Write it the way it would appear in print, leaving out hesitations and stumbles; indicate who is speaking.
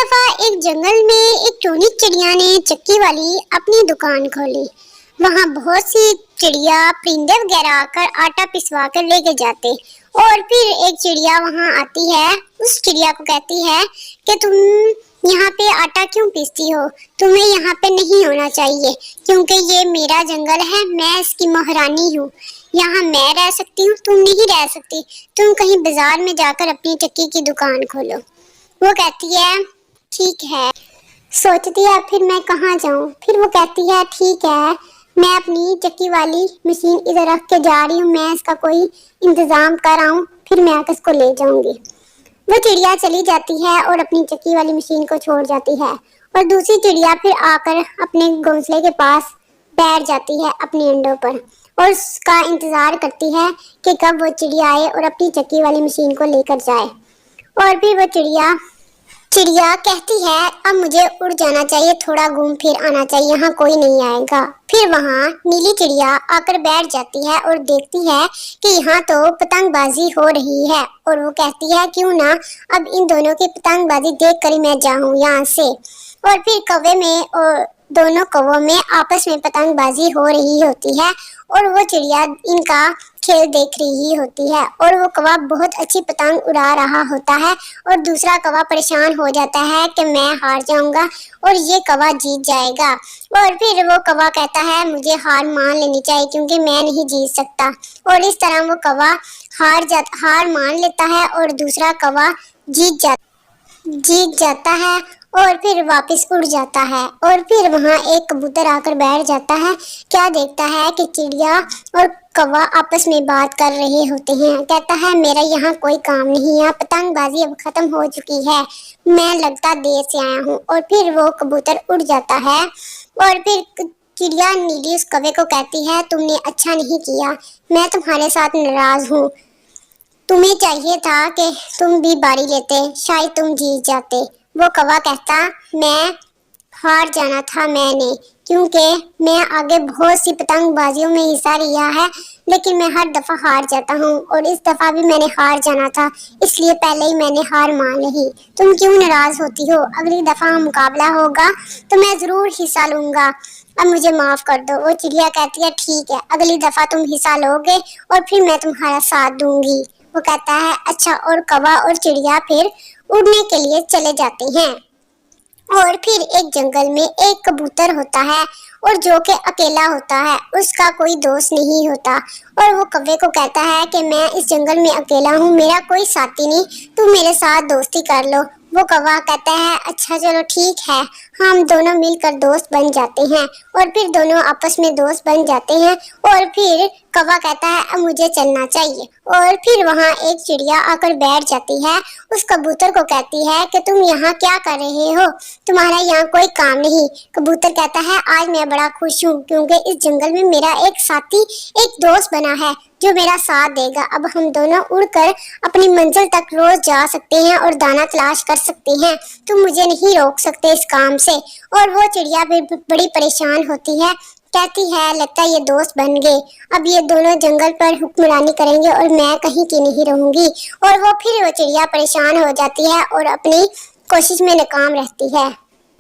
Speaker 1: दफा एक जंगल में एक टोनी चिड़िया ने चक्की वाली अपनी दुकान खोली। वहाँ बहुत सी चिड़िया परिंदे वगैरह आकर आटा पिसवा कर लेके जाते और फिर एक चिड़िया वहाँ आती है, उस चिड़िया को कहती है कि तुम यहाँ पे आटा क्यों पीसती हो, तुम्हें यहाँ पे नहीं होना चाहिए क्योंकि ये मेरा जंगल है, मैं इसकी महारानी हूँ, यहाँ मैं रह सकती हूँ, तुम नहीं रह सकती, तुम कहीं बाजार में जाकर अपनी चक्की की दुकान खोलो। वो कहती है ठीक है। सोचती है फिर मैं कहाँ जाऊँ। फिर वो कहती है ठीक है, मैं अपनी चक्की वाली मशीन इधर रख के जा रही हूँ, मैं इसका कोई इंतजाम कर आऊँ, फिर मैं आकर इसको ले जाऊंगी। वो चिड़िया चली जाती है और अपनी चक्की वाली मशीन को छोड़ जाती है और दूसरी चिड़िया फिर आकर अपने घोंसले के पास बैठ जाती है अपने अंडों पर और उसका इंतजार करती है कि कब वो चिड़िया आए और अपनी चक्की वाली मशीन को लेकर जाए। और फिर वो चिड़िया कहती है अब मुझे उड़ जाना चाहिए, थोड़ा घूम फिर आना चाहिए, यहाँ कोई नहीं आएगा। फिर वहाँ नीली चिड़िया आकर बैठ जाती है और देखती है कि यहाँ तो पतंगबाजी हो रही है और वो कहती है क्यों ना अब इन दोनों की पतंगबाजी देख कर मैं जाऊँ यहाँ से। और फिर कौवे में और दोनों कौवों में आपस में पतंगबाजी हो रही होती है और वो चिड़िया इनका खेल देख रही होती है और वो कौवा बहुत अच्छी पतंग उड़ा रहा होता है और दूसरा कौवा परेशान हो जाता है कि मैं हार जाऊंगा और ये कौवा जीत जाएगा। और फिर वो कौवा कहता है मुझे हार मान लेनी चाहिए क्योंकि मैं नहीं जीत सकता और इस तरह वो कौवा हार मान लेता है और दूसरा कौवा जीत जाता है और फिर वापस उड़ जाता है। और फिर वहाँ एक कबूतर आकर बैठ जाता है। क्या देखता है कि चिड़िया और कौवा आपस में बात कर रहे होते हैं। कहता है मेरा यहाँ कोई काम नहीं, यहाँ पतंगबाजी अब खत्म हो चुकी है, मैं लगता देर से आया हूँ। और फिर वो कबूतर उड़ जाता है और फिर चिड़िया नीली उस कौवे को कहती है तुमने अच्छा नहीं किया, मैं तुम्हारे साथ नाराज हूँ, तुम्हें चाहिए था कि तुम भी बारी लेते, शायद तुम जीत जाते। वो कौवा कहता मैं हार जाना था मैंने, क्योंकि मैं आगे बहुत सी पतंगबाजियों में हिस्सा लिया है लेकिन मैं हर दफा हार जाता हूँ और इस दफा भी मैंने हार जाना था, इसलिए पहले ही मैंने हार मान ली। तुम क्यों नाराज होती हो, अगली दफा मुकाबला होगा तो मैं जरूर हिस्सा लूंगा, अब मुझे माफ कर दो। वो चिड़िया कहती है ठीक है, अगली दफा तुम हिस्सा लोगे और फिर मैं तुम्हारा साथ दूंगी। वो कहता है अच्छा। और कौवा और चिड़िया फिर उड़ने के लिए चले जाते हैं। और फिर एक जंगल में एक कबूतर होता है और जो कि अकेला होता है, उसका कोई दोस्त नहीं होता और वो कौवे को कहता है कि मैं इस जंगल में अकेला हूँ, मेरा कोई साथी नहीं, तुम मेरे साथ दोस्ती कर लो। वो कौवा कहता है अच्छा चलो ठीक है, हम दोनों मिलकर दोस्त बन जाते हैं। और फिर दोनों आपस में दोस्त बन जाते हैं और फिर कौवा कहता है अब मुझे चलना चाहिए। और फिर वहाँ एक चिड़िया आकर बैठ जाती है, उस कबूतर को कहती है कि तुम यहाँ क्या कर रहे हो, तुम्हारा यहाँ कोई काम नहीं। कबूतर कहता है आज मैं बड़ा खुश हूँ क्योंकि इस जंगल में मेरा एक साथी, एक दोस्त बना है जो मेरा साथ देगा। अब हम दोनों उड़कर अपनी मंजिल तक रोज जा सकते हैं और दाना तलाश कर सकते हैं, तुम मुझे नहीं रोक सकते इस काम से। और वो चिड़िया भी बड़ी परेशान होती है, कहती है लगता है ये दोस्त बन गए, अब ये दोनों जंगल पर हुक्मरानी करेंगे और मैं कहीं की नहीं रहूंगी। और वो चिड़िया परेशान हो जाती है और अपनी कोशिश में नाकाम रहती है।